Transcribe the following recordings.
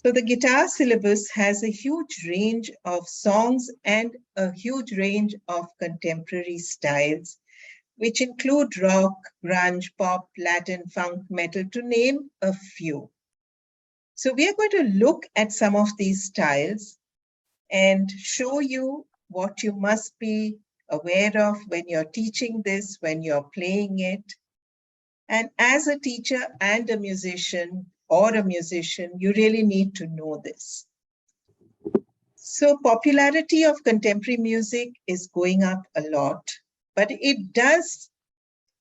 So the guitar syllabus has a huge range of songs and a huge range of contemporary styles, which include rock, grunge, pop, Latin, funk, metal, to name a few. So we are going to look at some of these styles and show you what you must be aware of when you're teaching this, when you're playing it. And as a teacher and a musician, you really need to know this. So popularity of contemporary music is going up a lot, but it does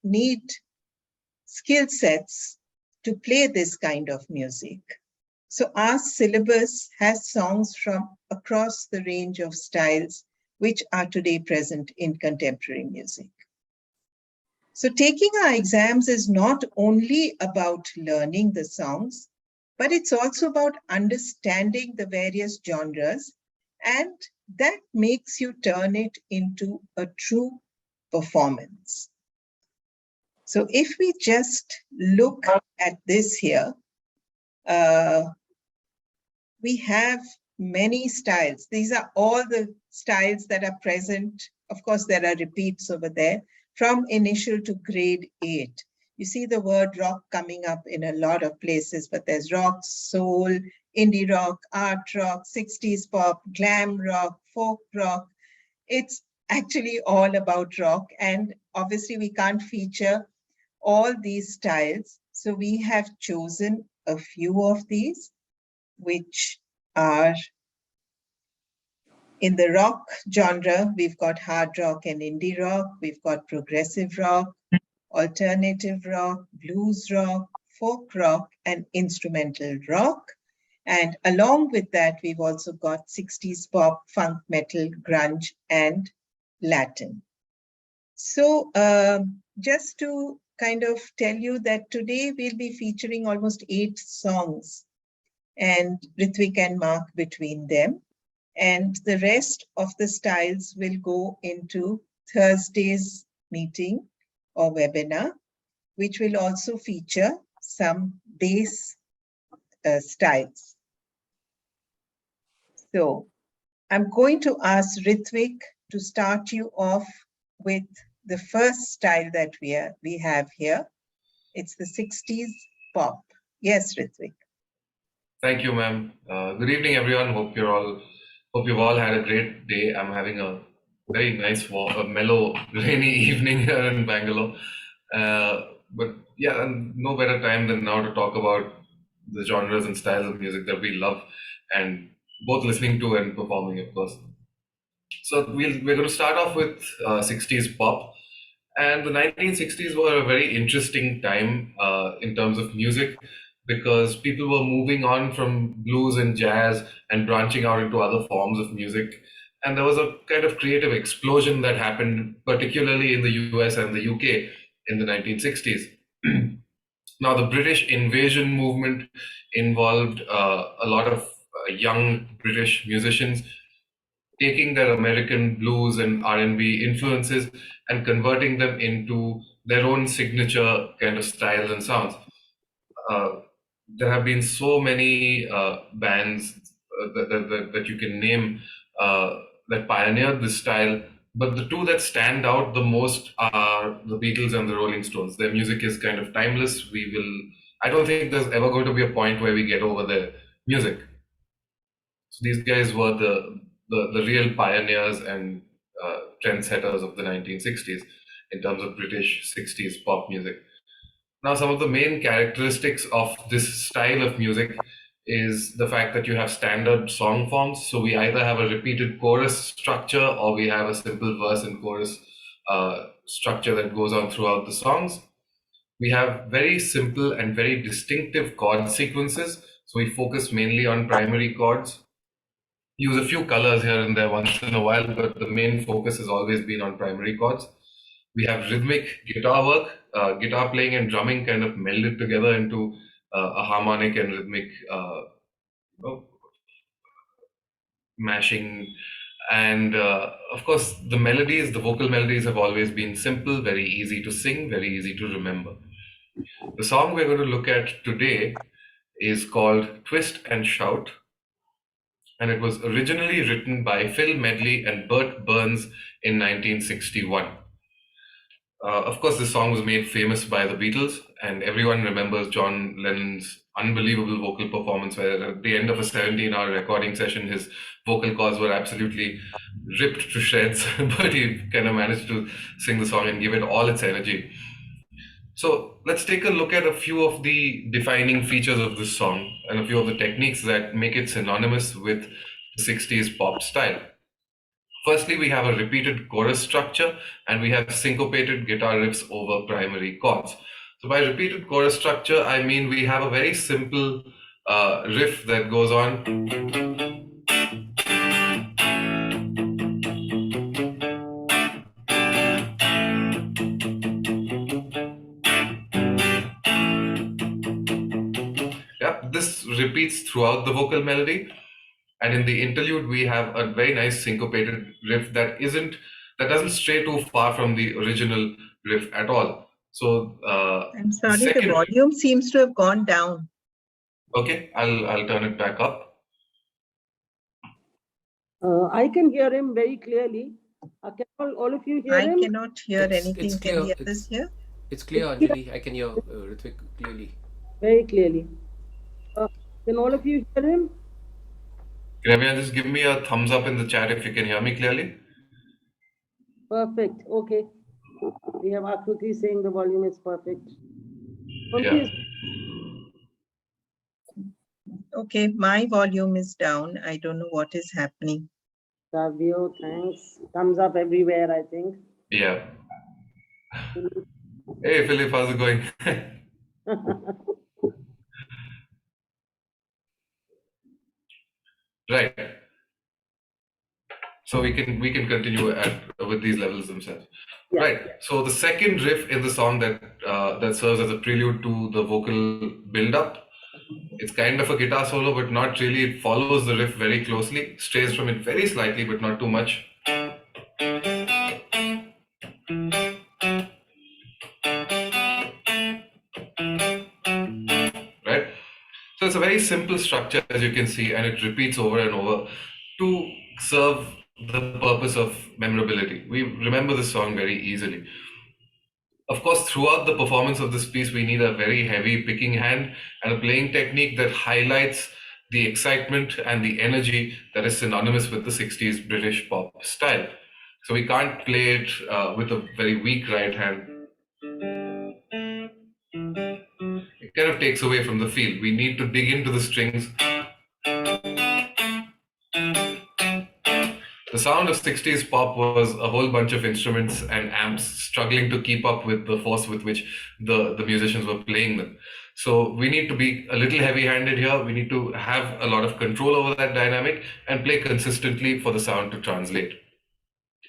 need skill sets to play this kind of music. So our syllabus has songs from across the range of styles which are today present in contemporary music. So taking our exams is not only about learning the songs, but it's also about understanding the various genres, and that makes you turn it into a true performance. So if we just look at this here, we have many styles. These are all the styles that are present. Of course, there are repeats over there from initial to grade 8. You see the word rock coming up in a lot of places, but there's rock, soul, indie rock, art rock, 60s pop, glam rock, folk rock. It's actually all about rock. And obviously we can't feature all these styles. So we have chosen a few of these, which are in the rock genre. We've got hard rock and indie rock. We've got progressive rock, alternative rock, blues rock, folk rock, and instrumental rock. And along with that, we've also got 60s pop, funk, metal, grunge, and Latin. So just to kind of tell you that today we'll be featuring almost 8 songs, and Ritwik and Mark between them. And the rest of the styles will go into Thursday's meeting or webinar, which will also feature some bass styles. So I'm going to ask Ritwik to start you off with the first style that we have here. It's the 60s pop. Yes, Ritwik. Thank you, ma'am. Good evening, everyone. Hope you've all had a great day. I'm having a very nice mellow, rainy evening here in Bangalore. But yeah, and no better time than now to talk about the genres and styles of music that we love, and both listening to and performing, of course. So we're going to start off with 60s pop. And the 1960s were a very interesting time in terms of music, because people were moving on from blues and jazz and branching out into other forms of music. And there was a kind of creative explosion that happened, particularly in the US and the UK in the 1960s. Now, the British invasion movement involved a lot of young British musicians taking their American blues and R&B influences and converting them into their own signature kind of styles and sounds. There have been so many bands that you can name that pioneered this style, but the two that stand out the most are the Beatles and the Rolling Stones. Their music is kind of timeless. I don't think there's ever going to be a point where we get over their music. So these guys were the real pioneers and trendsetters of the 1960s in terms of British 60s pop music. Now, some of the main characteristics of this style of music is the fact that you have standard song forms. So we either have a repeated chorus structure or we have a simple verse and chorus structure that goes on throughout the songs. We have very simple and very distinctive chord sequences. So we focus mainly on primary chords. Use a few colors here and there once in a while, but the main focus has always been on primary chords. We have rhythmic guitar work, guitar playing and drumming kind of melded together into a harmonic and rhythmic mashing. And of course, the vocal melodies have always been simple, very easy to sing, very easy to remember. The song we're going to look at today is called Twist and Shout, and it was originally written by Phil Medley and Burt Burns in 1961. Of course, this song was made famous by the Beatles, and everyone remembers John Lennon's unbelievable vocal performance, where at the end of a 17-hour recording session, his vocal cords were absolutely ripped to shreds, but he kind of managed to sing the song and give it all its energy. So let's take a look at a few of the defining features of this song and a few of the techniques that make it synonymous with the 60s pop style. Firstly, we have a repeated chorus structure and we have syncopated guitar riffs over primary chords. So by repeated chorus structure, I mean we have a very simple riff that goes on. Yeah, this repeats throughout the vocal melody. And in the interlude, we have a very nice syncopated riff that doesn't stray too far from the original riff at all. So I'm the sorry, the second, volume seems to have gone down. okay, I'll turn it back up. I can hear him very clearly. Can all of you hear him? I cannot hear anything. It's Can clear. the others hear? It's clear, Anjali. I can hear Ritvik clearly. Very clearly. Can all of you hear him? Can everyone just give me a thumbs up in the chat if you can hear me clearly? Perfect. Okay. We have Akruti saying the volume is perfect. Yeah. Okay, my volume is down. I don't know what is happening. Savio, thanks. Thumbs up everywhere, I think. Yeah. Hey Philip, how's it going? Right. So we can continue with these levels themselves. Yeah. Right. So the second riff in the song that serves as a prelude to the vocal build-up. It's kind of a guitar solo, but not really. It follows the riff very closely, strays from it very slightly, but not too much. Right? So it's a very simple structure, as you can see, and it repeats over and over to serve the purpose of memorability. We remember this song very easily. Of course, throughout the performance of this piece, we need a very heavy picking hand and a playing technique that highlights the excitement and the energy that is synonymous with the 60s British pop style. So we can't play it with a very weak right hand. It kind of takes away from the feel. We need to dig into the strings. The sound of 60s pop was a whole bunch of instruments and amps struggling to keep up with the force with which the musicians were playing them. So we need to be a little heavy-handed here. We need to have a lot of control over that dynamic and play consistently for the sound to translate.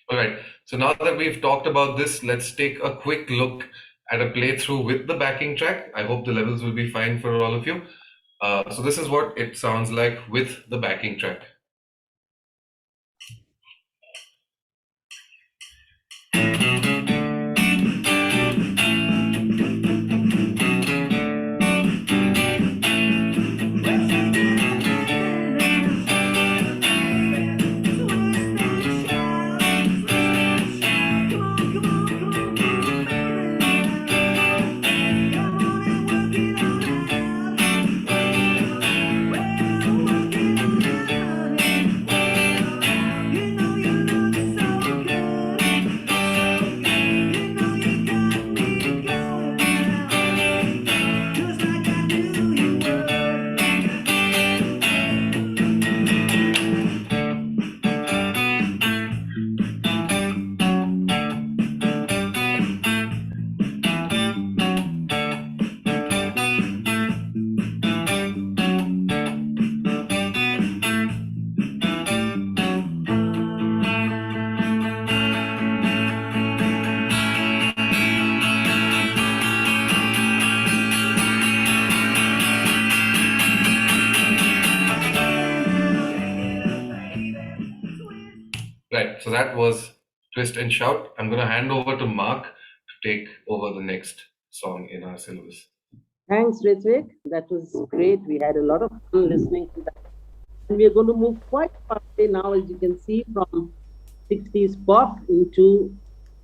All right, so now that we've talked about this, let's take a quick look at a playthrough with the backing track. I hope the levels will be fine for all of you. So this is what it sounds like with the backing track. Right, so that was Twist and Shout. I'm going to hand over to Mark to take over the next song in our syllabus. Thanks, Ritvik. That was great. We had a lot of fun listening to that. And we are going to move quite fastly now, as you can see, from 60s pop into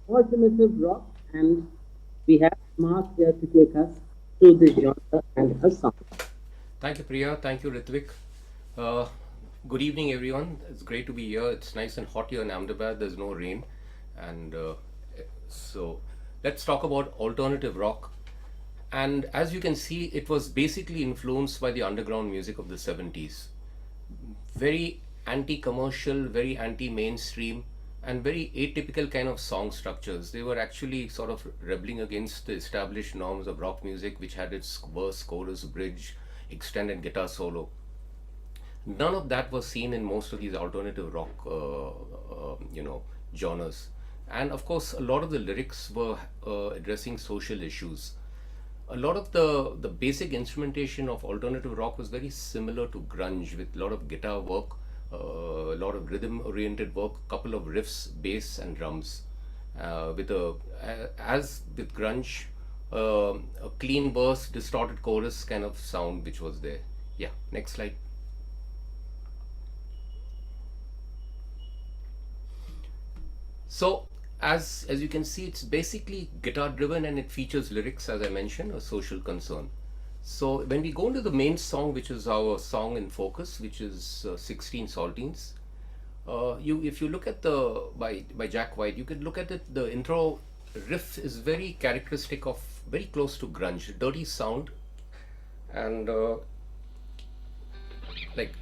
alternative rock. And we have Mark there to take us through this genre and her song. Thank you, Priya. Thank you, Ritvik. Uh, Good evening, everyone. It's great to be here. It's nice and hot here in Ahmedabad. There's no rain. And so let's talk about alternative rock. And as you can see, it was basically influenced by the underground music of the 70s. Very anti-commercial, very anti-mainstream, and very atypical kind of song structures. They were actually sort of rebelling against the established norms of rock music, which had its verse, chorus, bridge, extended guitar solo. None of that was seen in most of these alternative rock, genres. And of course, a lot of the lyrics were addressing social issues. A lot of the basic instrumentation of alternative rock was very similar to grunge, with a lot of guitar work, a lot of rhythm oriented work, couple of riffs, bass and drums, with as with grunge, a clean verse, distorted chorus kind of sound which was there. Yeah, next slide. So as you can see, it's basically guitar driven and it features lyrics, as I mentioned, a social concern. So when we go into the main song, which is our song in focus, which is 16 Saltines, if you look at the by Jack White, you could look at it. The intro riff is very characteristic of, very close to grunge, dirty sound, and like.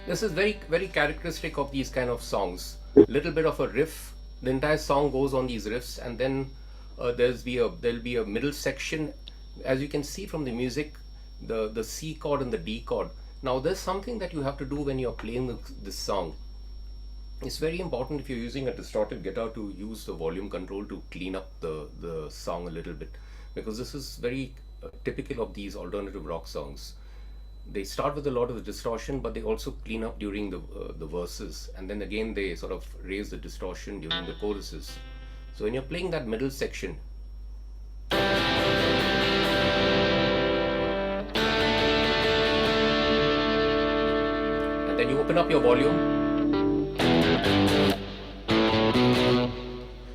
This is very very characteristic of these kind of songs. Little bit of a riff. The entire song goes on these riffs, and then there'll be a middle section. As you can see from the music, the C chord and the D chord. Now there's something that you have to do when you're playing this song. It's very important, if you're using a distorted guitar, to use the volume control to clean up the song a little bit, because this is very typical of these alternative rock songs. They start with a lot of distortion, but they also clean up during the verses, and then again they sort of raise the distortion during the choruses. So when you're playing that middle section, and then you open up your volume,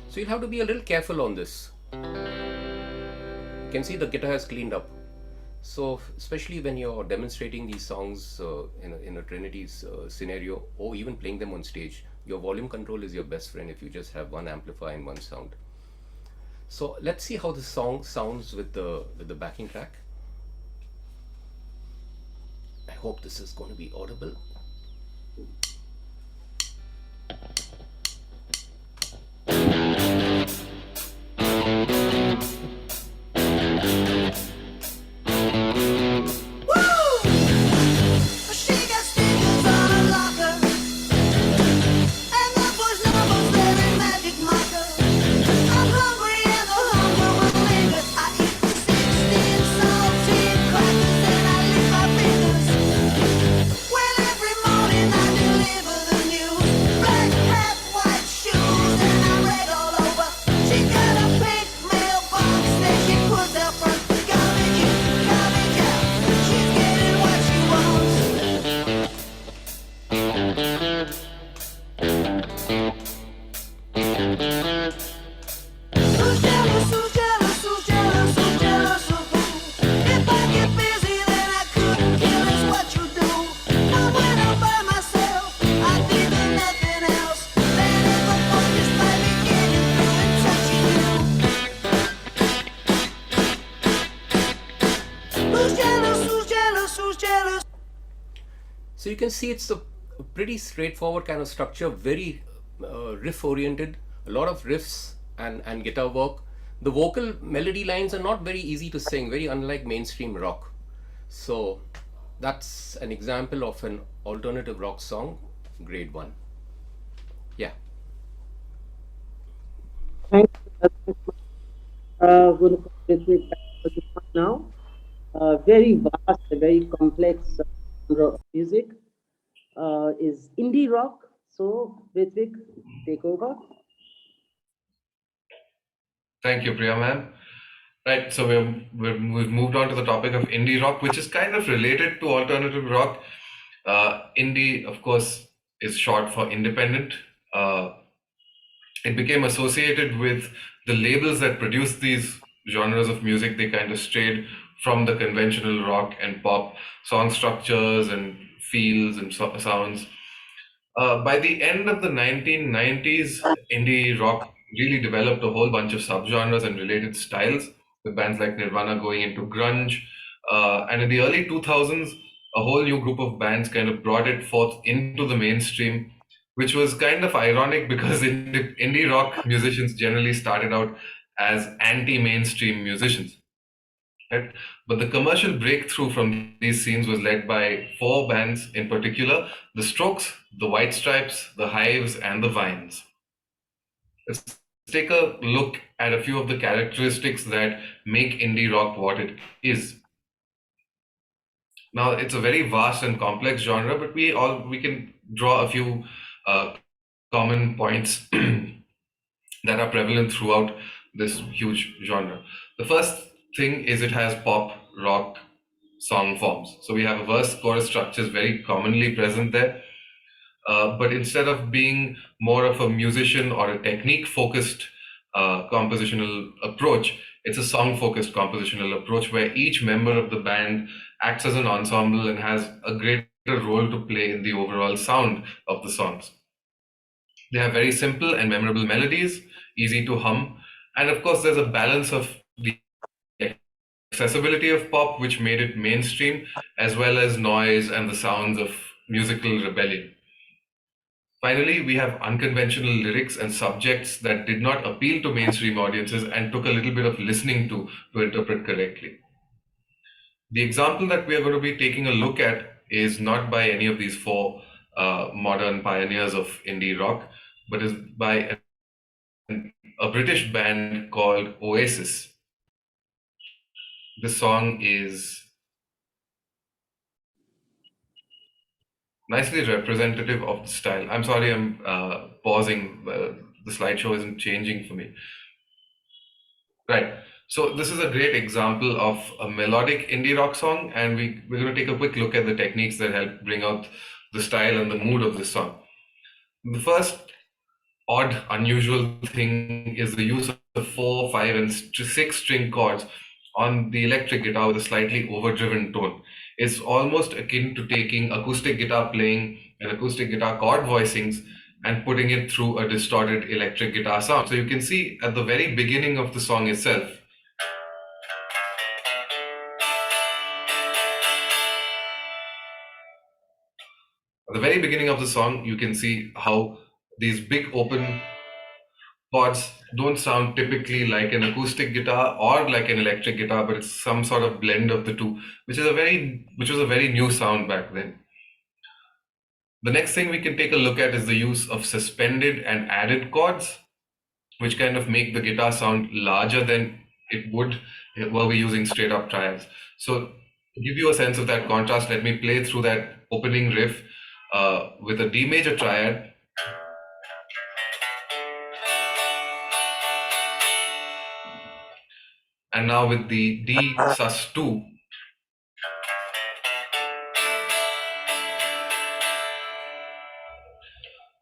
so you'll have to be a little careful on this. You can see the guitar has cleaned up. So especially when you're demonstrating these songs in a Trinity's scenario, or even playing them on stage, your volume control is your best friend if you just have one amplifier and one sound. So let's see how the song sounds with the backing track. I hope this is going to be audible. So you can see it's a pretty straightforward kind of structure, very riff oriented, a lot of riffs and guitar work. The vocal melody lines are not very easy to sing, very unlike mainstream rock. So that's an example of an alternative rock song, grade 1. Yeah. Thank you. Going to concentrate now. Very vast, very complex genre of music is indie rock, So, Ritvik, take over. Thank you, Priya, ma'am. Right, so we've moved on to the topic of indie rock, which is kind of related to alternative rock. Indie, of course, is short for independent. Uh, it became associated with the labels that produced these genres of music. They kind of strayed from the conventional rock and pop song structures and feels and sounds. By the end of the 1990s, indie rock really developed a whole bunch of subgenres and related styles, with bands like Nirvana going into grunge. And in the early 2000s, a whole new group of bands kind of brought it forth into the mainstream, which was kind of ironic because indie rock musicians generally started out as anti-mainstream musicians. Right? But the commercial breakthrough from these scenes was led by four bands in particular: the Strokes, the White Stripes, the Hives, and the Vines. Let's take a look at a few of the characteristics that make indie rock what it is. Now, it's a very vast and complex genre, but we can draw a few uh, common points that are prevalent throughout this huge genre. The first thing is it has pop rock song forms. So we have a verse chorus structures very commonly present there. But instead of being more of a musician or a technique focused compositional approach, it's a song focused compositional approach where each member of the band acts as an ensemble and has a greater role to play in the overall sound of the songs. They have very simple and memorable melodies, easy to hum, and of course, there's a balance of the accessibility of pop, which made it mainstream, as well as noise and the sounds of musical rebellion. Finally, we have unconventional lyrics and subjects that did not appeal to mainstream audiences and took a little bit of listening to interpret correctly. The example that we are going to be taking a look at is not by any of these four modern pioneers of indie rock, but is by a British band called Oasis. This song is nicely representative of the style. I'm sorry, I'm pausing. The slideshow isn't changing for me. Right. So this is a great example of a melodic indie rock song, and we're going to take a quick look at the techniques that help bring out the style and the mood of this song. The first odd, unusual thing is the use of 4, 5, and 6 string chords on the electric guitar with a slightly overdriven tone. It's almost akin to taking acoustic guitar playing and acoustic guitar chord voicings and putting it through a distorted electric guitar sound. So you can see at the very beginning of the song itself, at the very beginning of the song, you can see how these big open chords don't sound typically like an acoustic guitar or like an electric guitar, but it's some sort of blend of the two, which was a very new sound back then. The next thing we can take a look at is the use of suspended and added chords, which kind of make the guitar sound larger than it would were we using straight up triads. So to give you a sense of that contrast, let me play through that opening riff with a D major triad. And now with the D sus2.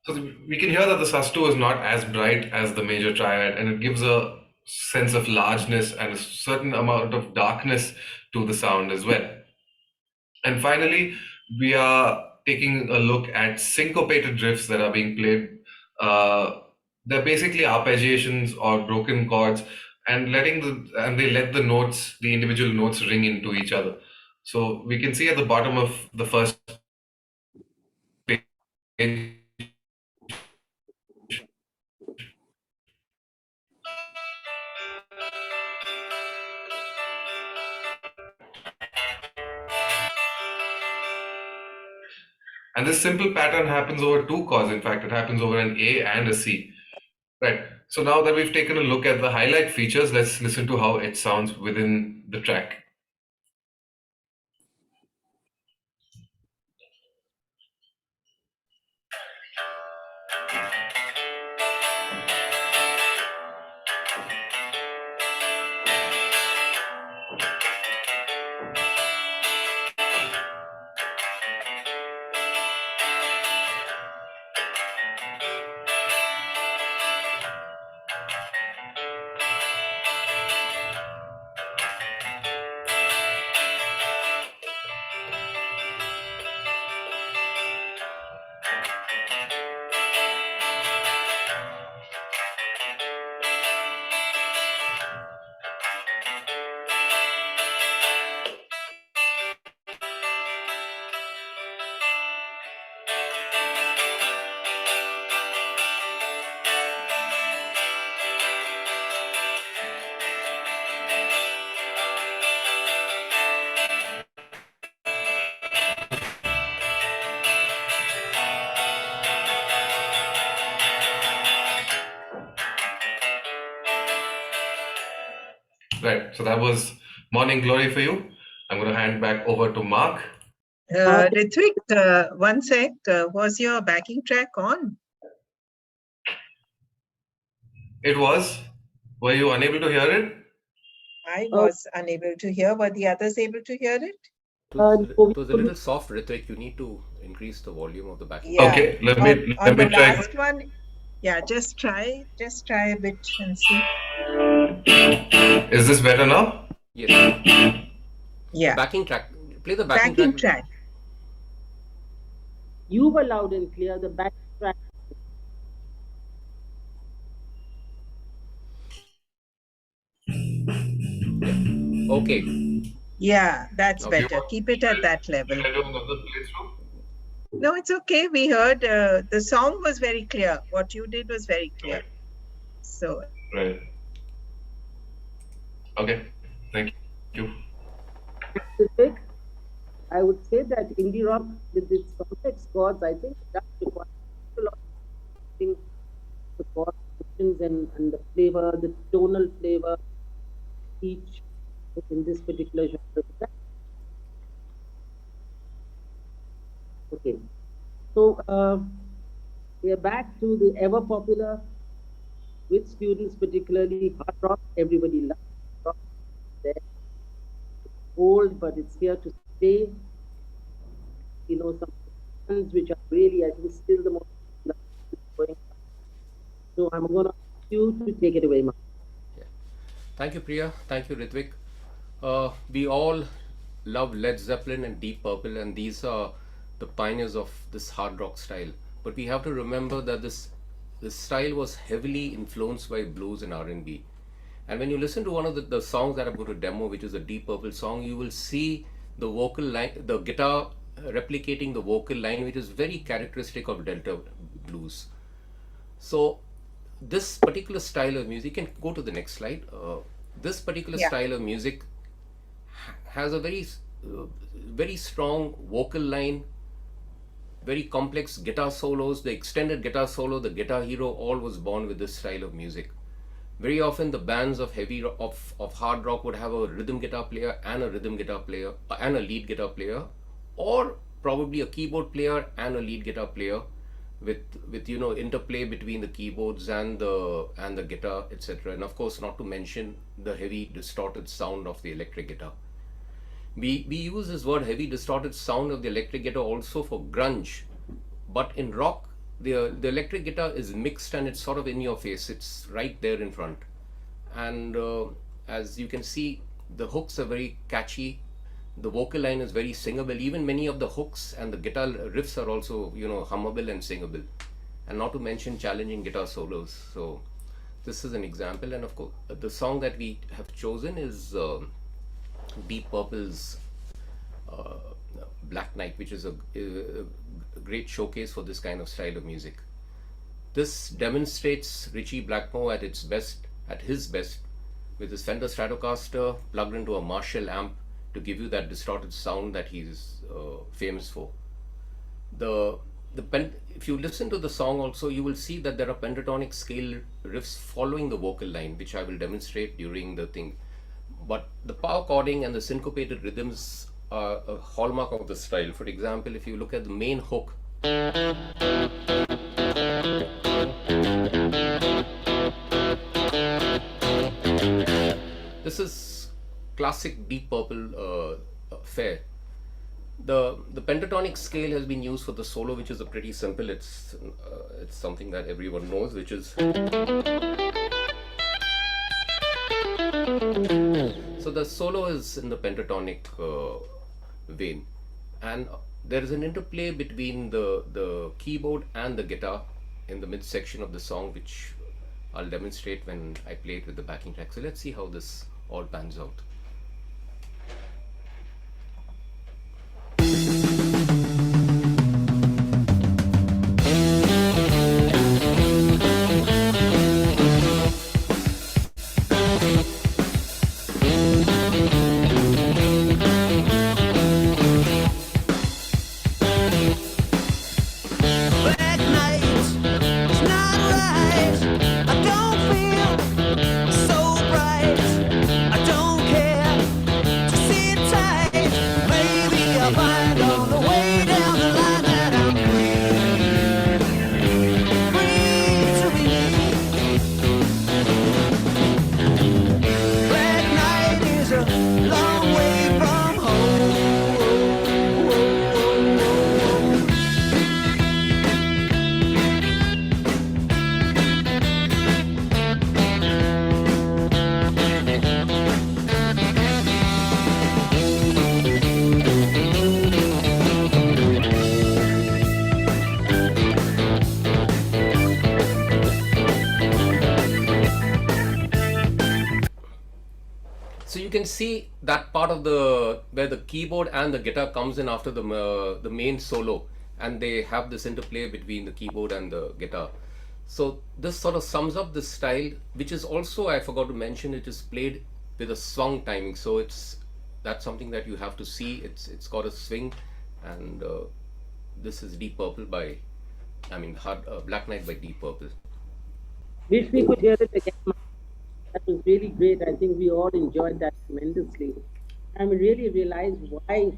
So we can hear that the sus2 is not as bright as the major triad, and it gives a sense of largeness and a certain amount of darkness to the sound as well. And finally, we are taking a look at syncopated riffs that are being played. They're basically arpeggiations or broken chords, and they let the individual notes ring into each other. So we can see at the bottom of the first page, and this simple pattern happens over two chords. In fact, it happens over an A and a C. Right. So now that we've taken a look at the highlight features, let's listen to how it sounds within the track. Right. So that was Morning Glory for you. I'm going to hand back over to Mark. Ritvik, one sec. Was your backing track on? It was. Were you unable to hear it? I was unable to hear. Were the others able to hear it? It was a little soft, Ritvik. You need to increase the volume of the backing. Yeah. Okay. Let On me the try. last one, yeah, just try a bit and see. Is this better now? Yes. Yeah. Backing track. Play the backing Backing track. track. You were loud and clear. The back track. Okay. Yeah, that's Okay. better. Keep it at that level. Should I do another playthrough? No, it's okay. We heard the song was very clear. What you did was very clear. So, Right. Okay. Thank you. Specific, I would say that indie rock with its complex chords, I think it does require a lot of things, the chord positions and the flavor, the tonal flavor, each in this particular genre. Okay. So we are back to the ever popular with students, particularly hard rock. Everybody loves rock. There. It's old, but it's here to stay. You know, some bands which are really, I think, still the most going. So I'm going to ask you to take it away, Mark. Yeah. Thank you, Priya. Thank you, Ritvik. We all love Led Zeppelin and Deep Purple, and these are the pioneers of this hard rock style. But we have to remember that this style was heavily influenced by blues and R&B. And when you listen to one of the songs that I'm going to demo, which is a Deep Purple song, you will see the vocal line, the guitar replicating the vocal line, which is very characteristic of Delta blues. So this particular style of music, you can go to the next slide. This particular style of music has a very strong vocal line, very complex guitar solos. The extended guitar solo, the Guitar Hero, all was born with this style of music. Very often the bands of hard rock would have a rhythm guitar player and a rhythm guitar player and a lead guitar player, or probably a keyboard player and a lead guitar player with interplay between the keyboards and the guitar, etc. And of course, not to mention the heavy distorted sound of the electric guitar. We use this word heavy distorted sound of the electric guitar also for grunge, but in rock the electric guitar is mixed and it's sort of in your face. It's right there in front, and as you can see, the hooks are very catchy. The vocal line is very singable. Even many of the hooks and the guitar riffs are also hummable and singable, and not to mention challenging guitar solos. So this is an example, and of course the song that we have chosen is Deep Purple's Black Knight, which is a great showcase for this kind of style of music. This demonstrates Ritchie Blackmore at his best, with his Fender Stratocaster plugged into a Marshall amp to give you that distorted sound that he's famous for. If you listen to the song also, you will see that there are pentatonic scale riffs following the vocal line, which I will demonstrate during the thing. But the power chording and the syncopated rhythms are a hallmark of the style. For example, if you look at the main hook, this is classic Deep Purple fare. The pentatonic scale has been used for the solo, which is a pretty simple. It's something that everyone knows, which is. So the solo is in the pentatonic vein, and there is an interplay between the keyboard and the guitar in the midsection of the song, which I'll demonstrate when I play it with the backing track. So let's see how this all pans out. I don't So you can see that part of the where the keyboard and the guitar comes in after the main solo, and they have this interplay between the keyboard and the guitar. So this sort of sums up the style, which is also, I forgot to mention, it is played with a swung timing. So that's something that you have to see. It's got a swing, and this is Deep Purple by, I mean, Black Knight by Deep Purple. Wish we could hear it again. That was really great. I think we all enjoyed that tremendously. And we really realized why bands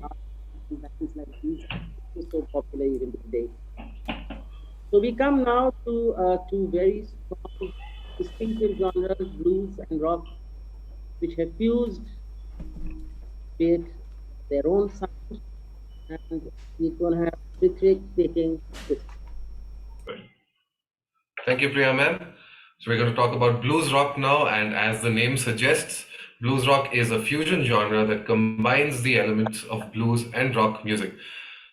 like these are so popular even today. So we come now to two very strong, distinctive genres, blues and rock, which have fused with their own sound. And we're going to have Prithik taking this. Thank you, Priya ma'am. So we're going to talk about blues rock now, and as the name suggests, blues rock is a fusion genre that combines the elements of blues and rock music.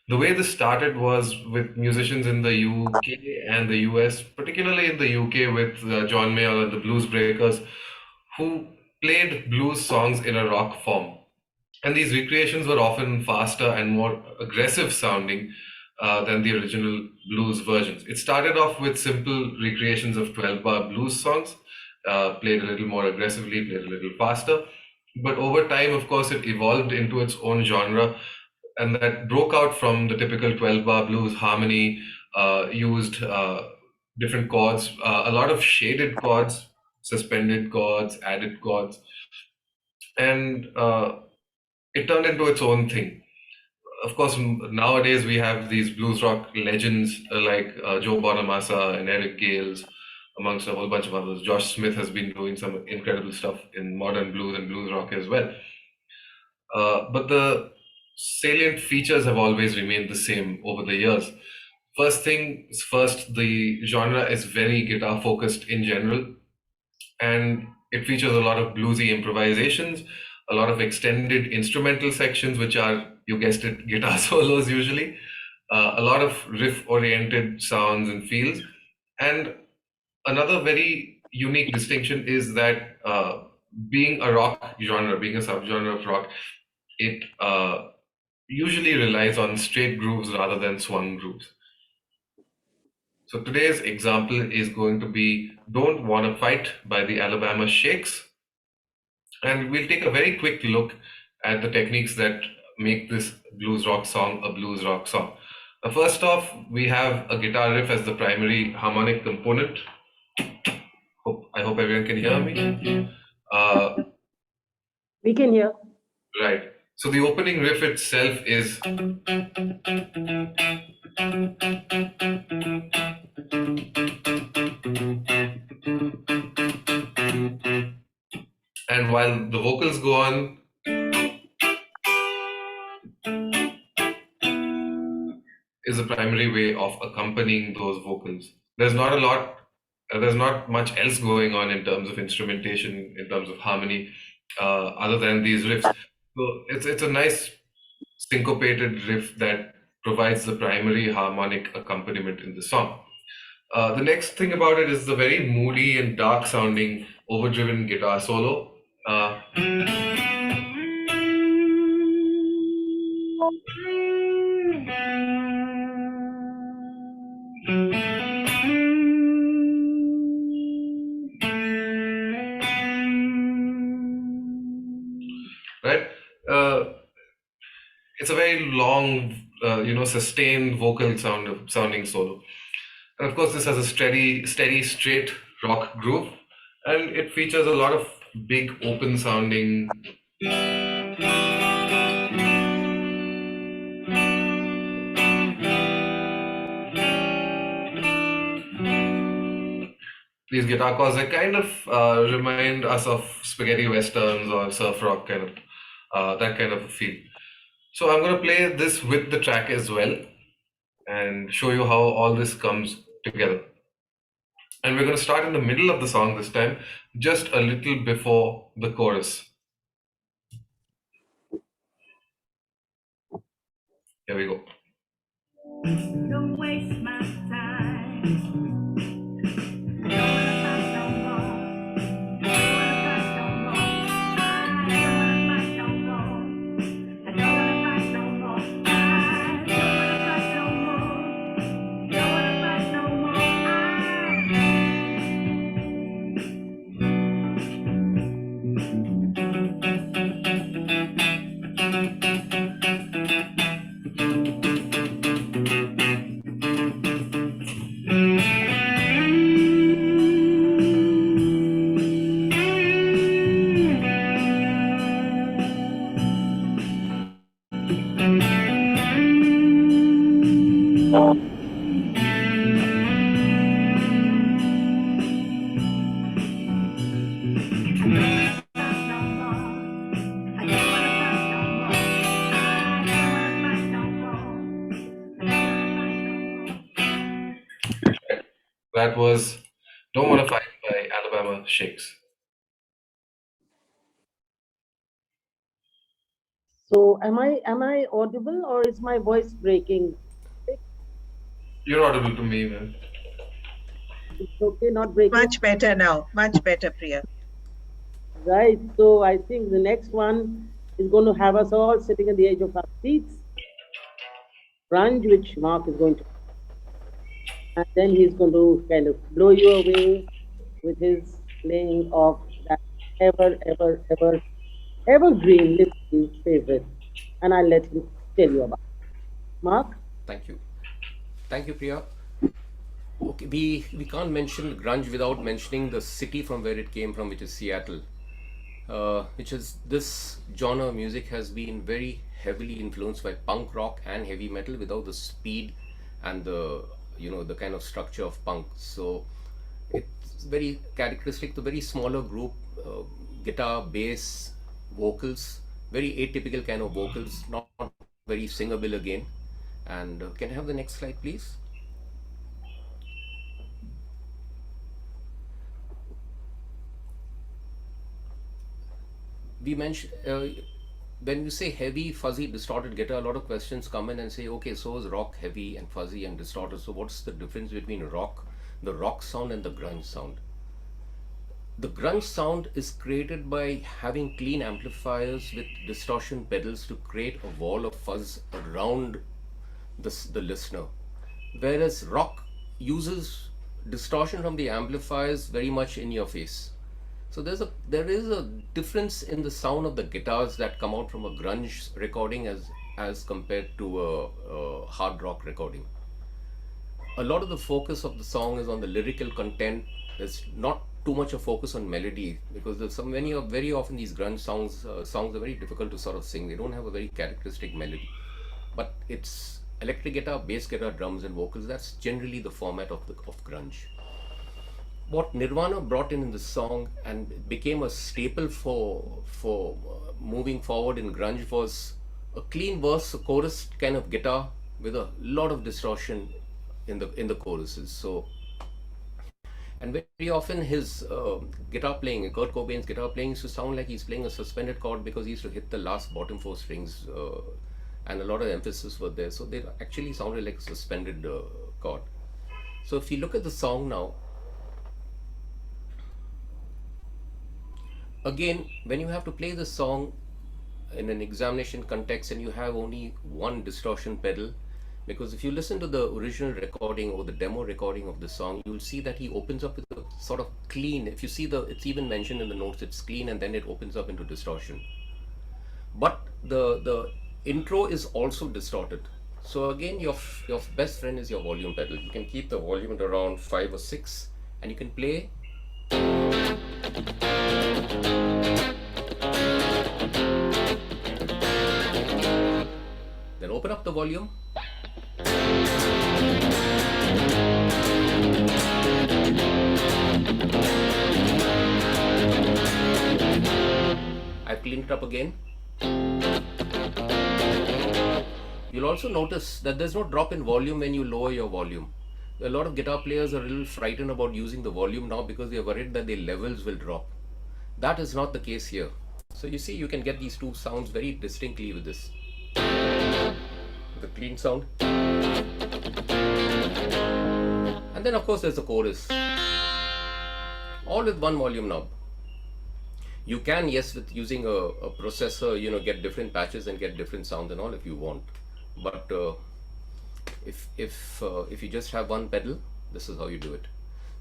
The way this started was with musicians in the UK and the US, particularly in the UK with John Mayall and the Blues Breakers, who played blues songs in a rock form. And these recreations were often faster and more aggressive sounding than the original blues versions. It started off with simple recreations of 12-bar blues songs, played a little more aggressively, played a little faster. But over time, of course, it evolved into its own genre, and that broke out from the typical 12-bar blues harmony, used different chords, a lot of shaded chords, suspended chords, added chords, and it turned into its own thing. Of course, nowadays we have these blues rock legends like Joe Bonamassa and Eric Gales, amongst a whole bunch of others. Josh Smith has been doing some incredible stuff in modern blues and blues rock as well. But the salient features have always remained the same over the years. First things first, the genre is very guitar focused in general, and it features a lot of bluesy improvisations, a lot of extended instrumental sections, which are, you guessed it, guitar solos usually, a lot of riff-oriented sounds and feels. And another very unique distinction is that being a rock genre, being a subgenre of rock, it usually relies on straight grooves rather than swung grooves. So today's example is going to be Don't Wanna Fight by the Alabama Shakes. And we'll take a very quick look at the techniques that make this blues rock song a blues rock song. First off, we have a guitar riff as the primary harmonic component. I hope everyone can hear me. We can hear. Right. So the opening riff itself is and while the vocals go on, is a primary way of accompanying those vocals. There's not much else going on in terms of instrumentation, in terms of harmony, other than these riffs. So it's a nice syncopated riff that provides the primary harmonic accompaniment in the song. The next thing about it is the very moody and dark sounding overdriven guitar solo. Right? It's a very long, sustained vocal sounding solo. And of course, this has a steady, straight rock groove, and it features a lot of big, open sounding. These guitar chords, they kind of remind us of spaghetti westerns or surf rock, kind of that kind of a feel. So I'm going to play this with the track as well and show you how all this comes together. And we're going to start in the middle of the song this time, just a little before the chorus. Here we go. Don't waste my time. Don't wanna fight no more. Don't wanna fight no more. That was Don't Wanna Fight by Alabama Shakes. So am I audible or is my voice breaking? You're audible to me, man. It's okay, not breaking. Much better now. Much better, Priya. Right. So I think the next one is going to have us all sitting at the edge of our seats. Grunge, which Mark is going to, and then he's going to kind of blow you away with his playing of that evergreen little favorite. And I'll let him tell you about it. Mark? Thank you. Thank you, Priya. Okay, we can't mention grunge without mentioning the city from where it came from, which is Seattle. Which is this genre of music has been very heavily influenced by punk rock and heavy metal without the speed and the the kind of structure of punk. So it's very characteristic. The very smaller group, guitar, bass, vocals, very atypical kind of vocals, not very singable again. And can I have the next slide, please? We mentioned when you say heavy, fuzzy, distorted guitar, a lot of questions come in and say, okay, so is rock heavy and fuzzy and distorted. So what's the difference between rock, the rock sound, and the grunge sound? The grunge sound is created by having clean amplifiers with distortion pedals to create a wall of fuzz around the listener. Whereas rock uses distortion from the amplifiers very much in your face. So there is a difference in the sound of the guitars that come out from a grunge recording as compared to a hard rock recording. A lot of the focus of the song is on the lyrical content. There's not too much a focus on melody because there's some many of very often these grunge songs are very difficult to sort of sing. They don't have a very characteristic melody, but it's electric guitar, bass guitar, drums, and vocals. That's generally the format of grunge. What Nirvana brought in the song and it became a staple for moving forward in grunge was a clean verse, a chorus kind of guitar with a lot of distortion in the choruses. So and very often his guitar playing, Kurt Cobain's guitar playing, used to sound like he's playing a suspended chord because he used to hit the last bottom four strings, and a lot of emphasis were there. So they actually sounded like a suspended chord. So if you look at the song now, again, when you have to play the song in an examination context and you have only one distortion pedal, because if you listen to the original recording or the demo recording of the song, you'll see that he opens up with a sort of clean. If you see it's even mentioned in the notes, it's clean and then it opens up into distortion. But the intro is also distorted. So again, your best friend is your volume pedal. You can keep the volume at around 5 or 6 and you can play. Then open up the volume. I've cleaned it up again. You'll also notice that there's no drop in volume when you lower your volume. A lot of guitar players are a little frightened about using the volume now because they're worried that their levels will drop. That is not the case here. So you see, you can get these two sounds very distinctly with this. The clean sound. And then of course there's the chorus. All with one volume knob. You can, yes, with using a processor, get different patches and get different sound and all if you want. But if you just have one pedal, this is how you do it.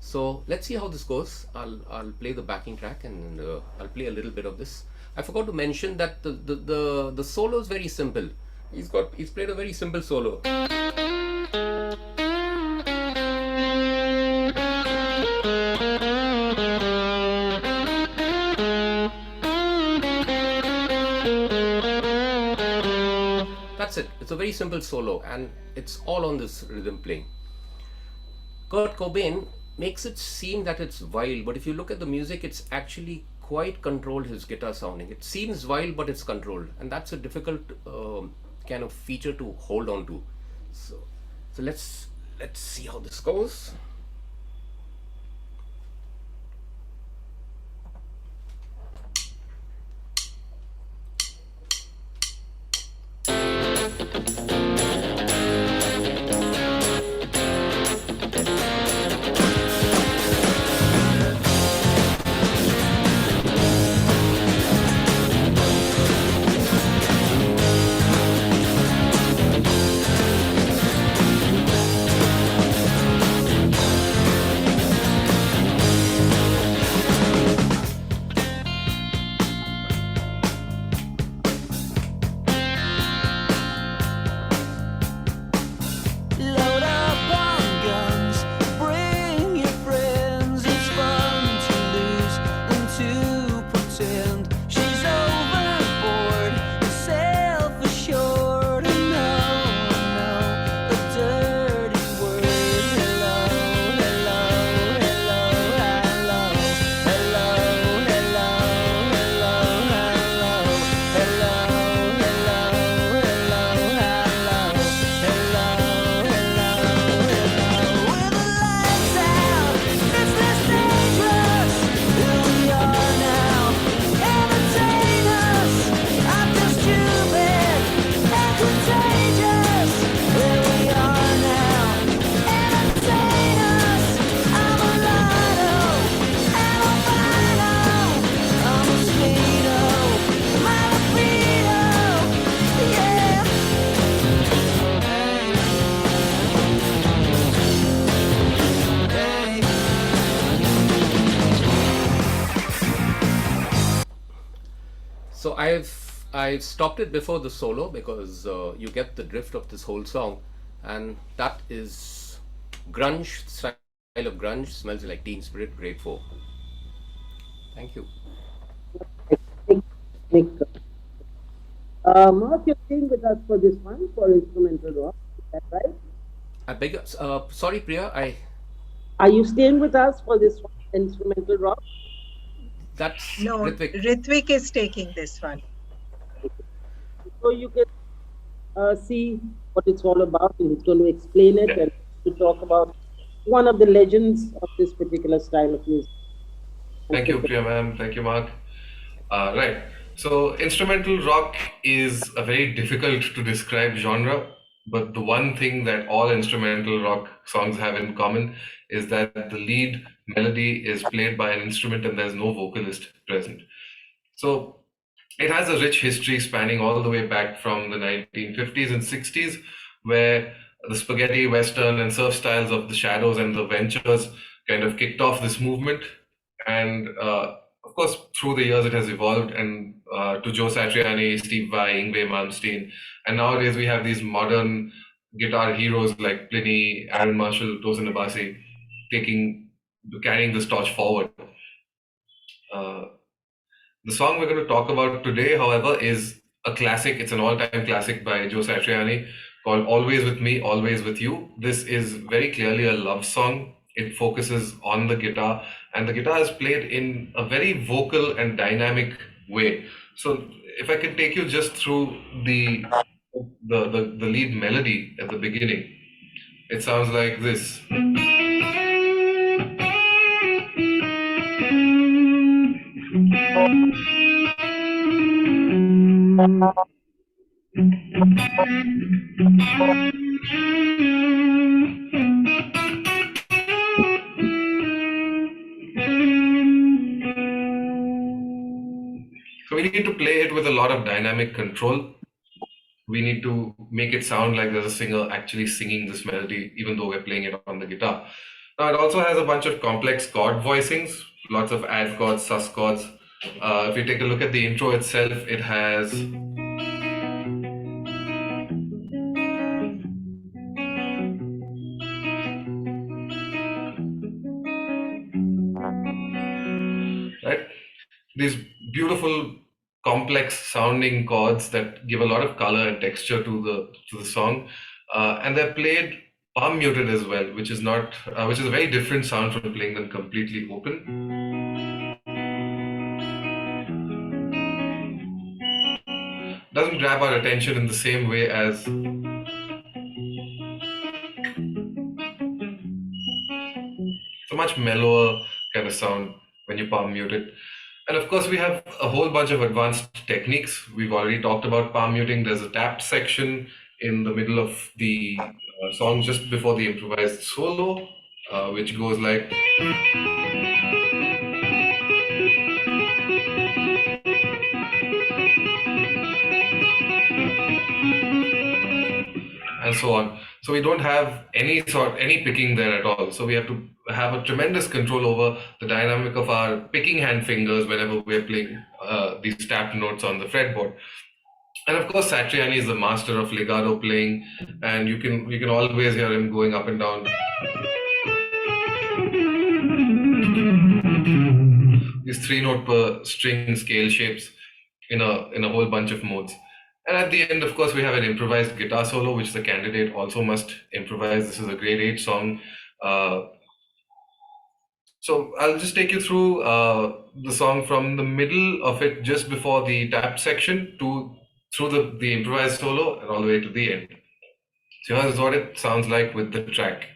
So let's see how this goes. I'll play the backing track and I'll play a little bit of this. I forgot to mention that the solo is very simple. He's played a very simple solo. That's it. It's a very simple solo and it's all on this rhythm playing. Kurt Cobain makes it seem that it's wild, but if you look at the music, it's actually quite controlled, his guitar sounding. It seems wild, but it's controlled, and that's a difficult kind of feature to hold on to. So let's see how this goes. So I've stopped it before the solo because you get the drift of this whole song, and that is grunge style of grunge. Smells like Teen Spirit, grade 4. Thank you. Nick, Nick. Mark, you're staying with us for this one for instrumental rock. Is that right? I beg. Sorry, Priya. Are you staying with us for this one, instrumental rock? That's No, Ritvik. Ritvik is taking this one. So you can see what it's all about, and he's going to explain it and to talk about one of the legends of this particular style of music. Thank you, Priya ma'am. Thank you, Mark. Right. So, instrumental rock is a very difficult to describe genre, but the one thing that all instrumental rock songs have in common is that the lead melody is played by an instrument and there's no vocalist present. So, it has a rich history spanning all the way back from the 1950s and 60s, where the spaghetti, western, and surf styles of the Shadows and the Ventures kind of kicked off this movement. And of course, through the years, it has evolved and to Joe Satriani, Steve Vai, Yngwie Malmsteen. And nowadays, we have these modern guitar heroes like Pliny, Aaron Marshall, Tosin Abasi, carrying this torch forward. The song we're going to talk about today, however, is a classic. It's an all-time classic by Joe Satriani called Always With Me, Always With You. This is very clearly a love song. It focuses on the guitar, and the guitar is played in a very vocal and dynamic way. So if I can take you just through the lead melody at the beginning, it sounds like this. So we need to play it with a lot of dynamic control. We need to make it sound like there's a singer actually singing this melody, even though we're playing it on the guitar. Now, it also has a bunch of complex chord voicings, lots of add chords, sus chords. If you take a look at the intro itself, it has right? These beautiful, complex sounding chords that give a lot of color and texture to the song, and they're played palm muted as well, which is not which is a very different sound from playing them completely open. Doesn't grab our attention in the same way as it's a much mellower kind of sound when you palm mute it. And of course, we have a whole bunch of advanced techniques. We've already talked about palm muting. There's a tapped section in the middle of the song just before the improvised solo, which goes like. And so on. So we don't have any picking there at all. So we have to have a tremendous control over the dynamic of our picking hand fingers whenever we're playing these tapped notes on the fretboard. And of course, Satriani is the master of legato playing, and you can always hear him going up and down. These 3-note per string scale shapes in a whole bunch of modes. And at the end, of course, we have an improvised guitar solo, which the candidate also must improvise. This is a grade 8 song. So I'll just take you through the song from the middle of it, just before the tap section, through the improvised solo and all the way to the end. So here's what it sounds like with the track.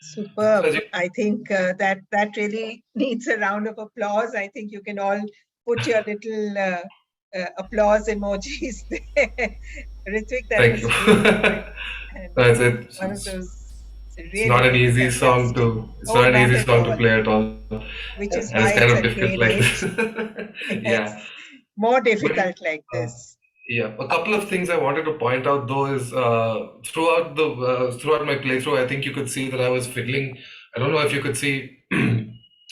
Superb. Sajid, I think that really needs a round of applause. I think you can all put your little applause emojis there. Ritvik, that thank you. was really good. And That's it. one of those It's not really, an really easy song fantastic. to. It's Oh, not an not easy at song to all, play at all, which is and why it's kind it's of a difficult grade like eight. this. Yeah, Yes, more but difficult like uh, this. yeah, a couple of things I wanted to point out though is throughout my playthrough, I think you could see that I was fiddling. I don't know if you could see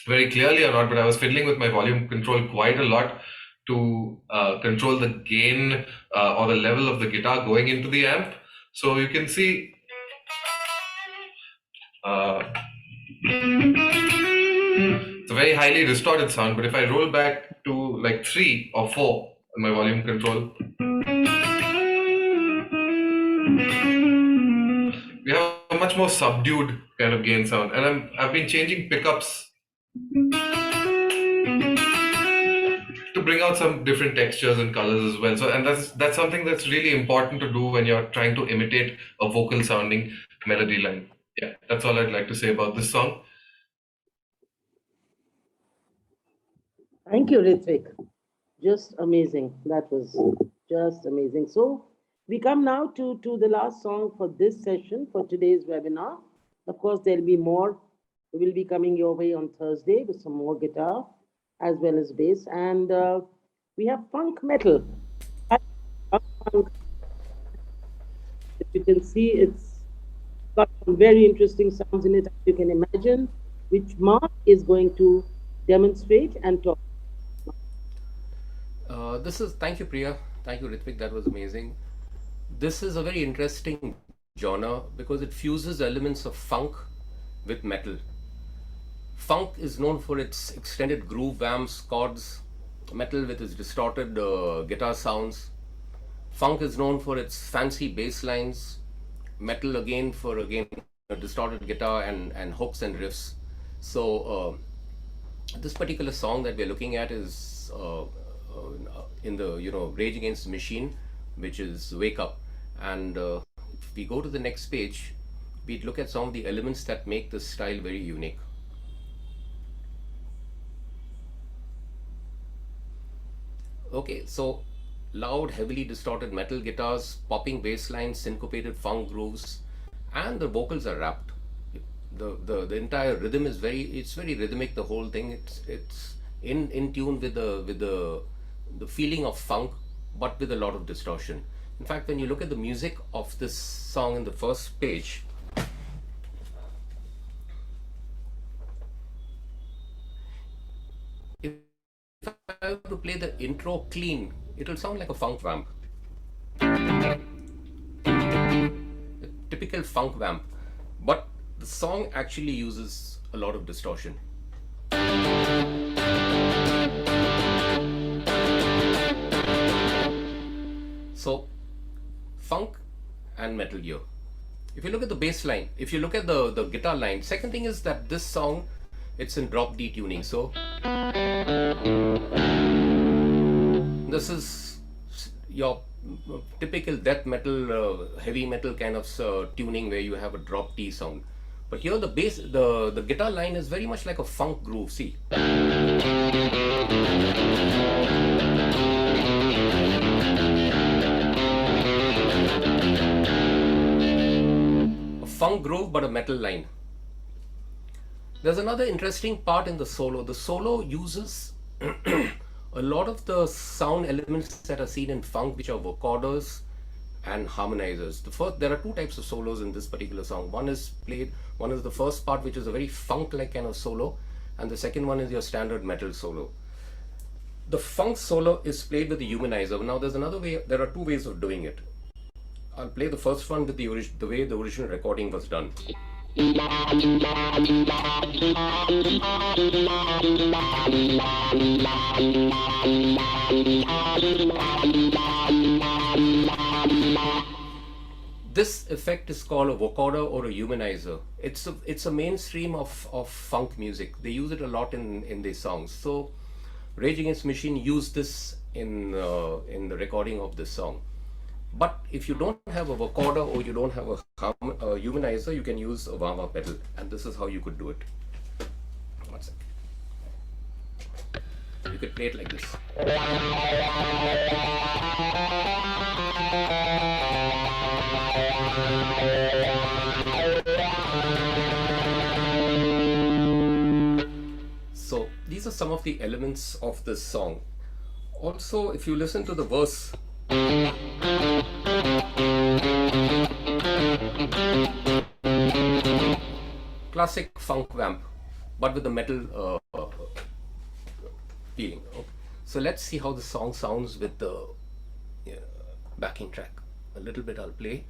very clearly or not, but I was fiddling with my volume control quite a lot to control the gain or the level of the guitar going into the amp. So you can see uh, it's a very highly distorted sound. But if I roll back to like 3 or 4 on my volume control, we have a much more subdued kind of gain sound. And I've been changing pickups to bring out some different textures and colors as well. So, and that's something that's really important to do when you're trying to imitate a vocal sounding melody line. Yeah, that's all I'd like to say about this song. Thank you, Ritvik. Just amazing. That was just amazing. So we come now to the last song for this session for today's webinar. Of course, there'll be more. We will be coming your way on Thursday with some more guitar as well as bass. And we have funk metal. Funk, if you can see, it's got some very interesting sounds in it, as you can imagine, which Mark is going to demonstrate and talk. Thank you, Priya. Thank you, Ritvik. That was amazing. This is a very interesting genre because it fuses elements of funk with metal. Funk is known for its extended groove vamps, chords, metal with its distorted guitar sounds. Funk is known for its fancy bass lines, metal again for again a distorted guitar and hooks and riffs. So this particular song that we're looking at is in the Rage Against the Machine, which is Wake Up. And if we go to the next page, we look at some of the elements that make this style very unique. Okay, so loud, heavily distorted metal guitars, popping bass lines, syncopated funk grooves, and the vocals are rapped. The entire rhythm is very rhythmic. The whole thing it's in tune with the feeling of funk, but with a lot of distortion. In fact, when you look at the music of this song in the first page, if I were to play the intro clean, it'll sound like a funk vamp, a typical funk vamp, but the song actually uses a lot of distortion. So, funk and metal here. If you look at the bass line, if you look at the guitar line, second thing is that this song, it's in drop D tuning. So, this is your typical death metal, heavy metal kind of tuning where you have a drop D sound. But here the bass, the guitar line is very much like a funk groove. See. A funk groove but a metal line. There's another interesting part in the solo. The solo uses a lot of the sound elements that are seen in funk, which are vocoders and harmonizers. There are two types of solos in this particular song. One is the first part, which is a very funk-like kind of solo, and the second one is your standard metal solo. The funk solo is played with the humanizer. Now there's another way, there are two ways of doing it. I'll play the first one with the way the original recording was done. This effect is called a vocoder or a humanizer. It's a mainstream of funk music. They use it a lot in their songs. So Rage Against the Machine used this in the recording of this song. But if you don't have a vocoder or you don't have a humanizer, you can use a wah-wah pedal, and this is how you could do it. One second. You could play it like this. So these are some of the elements of this song. Also, if you listen to the verse, classic funk vamp, but with the metal feeling. Okay. So let's see how the song sounds with the backing track. A little bit I'll play.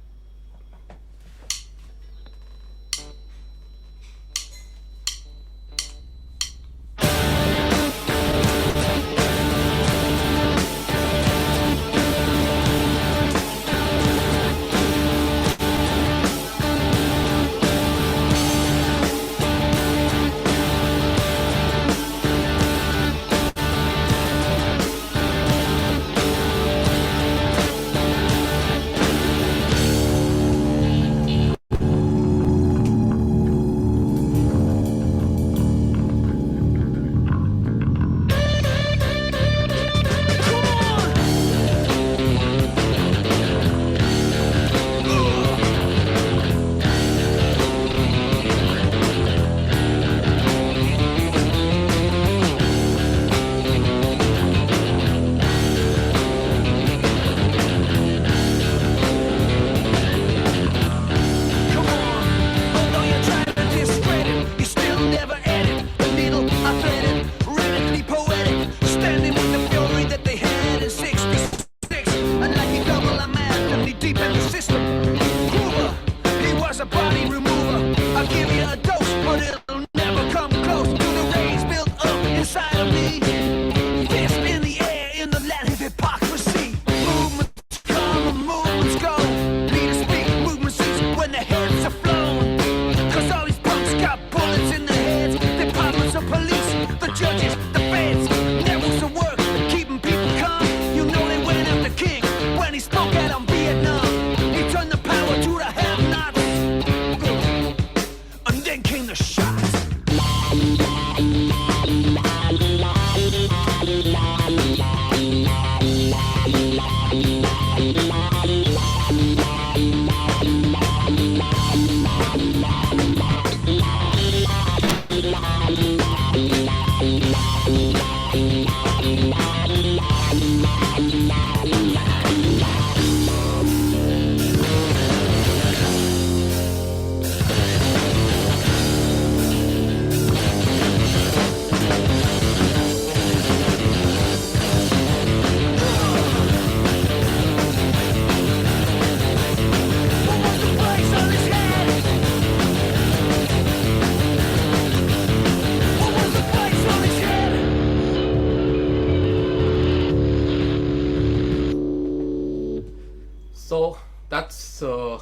So that's a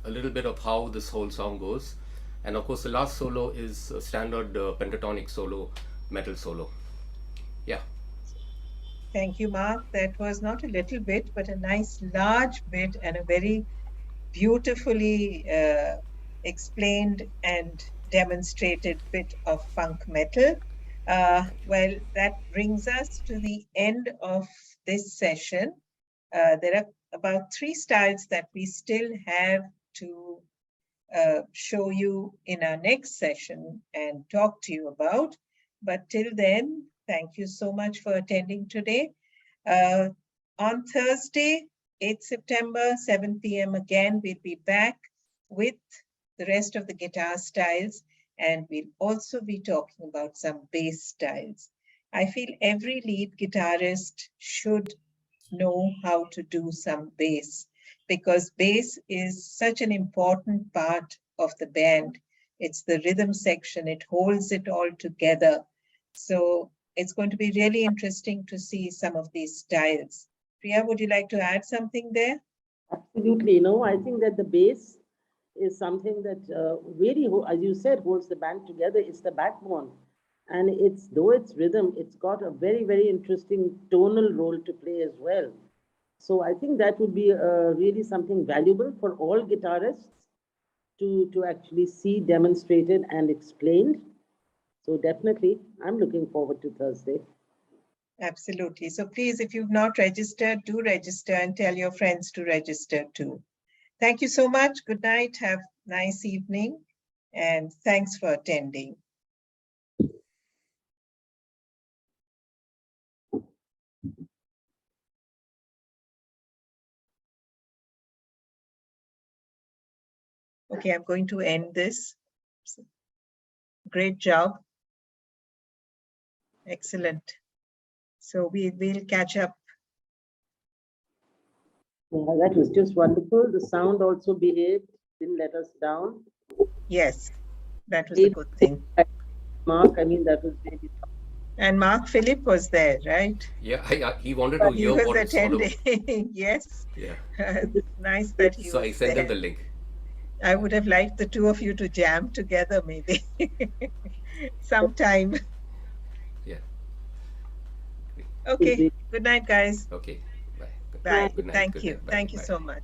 little bit of how this whole song goes. And of course, the last solo is a standard pentatonic solo, metal solo. Yeah. Thank you, Mark. That was not a little bit, but a nice large bit and a very beautifully explained and demonstrated bit of funk metal. Well, that brings us to the end of this session. There are about 3 styles that we still have to show you in our next session and talk to you about. But till then, thank you so much for attending today. On Thursday, 8th September, 7 p.m. again, we'll be back with the rest of the guitar styles, and we'll also be talking about some bass styles. I feel every lead guitarist should know how to do some bass, because bass is such an important part of the band. It's the rhythm section, it holds it all together. So it's going to be really interesting to see some of these styles. Priya, would you like to add something there? Absolutely. No, I think that the bass is something that really, as you said, holds the band together. It's the backbone. And though it's rhythm, it's got a very, very interesting tonal role to play as well. So I think that would be really something valuable for all guitarists to actually see demonstrated and explained. So definitely, I'm looking forward to Thursday. Absolutely. So please, if you've not registered, do register and tell your friends to register too. Thank you so much. Good night. Have a nice evening. And thanks for attending. Okay, I'm going to end this. Great job. Excellent. So we'll catch up. Yeah, that was just wonderful. The sound also behaved, didn't let us down. Yes, that was a good thing. Mark, I mean, that was really. And Mark Phillip was there, right? Yeah, he wanted to He hear was what it's all about. attending. Yes. Yeah. Nice that he So was I sent there. him the link. I would have liked the two of you to jam together maybe sometime. Yeah. Okay. Good night, guys. Okay. Bye. Bye. Good night. Thank Good you. night. Bye. Thank you Bye. so much.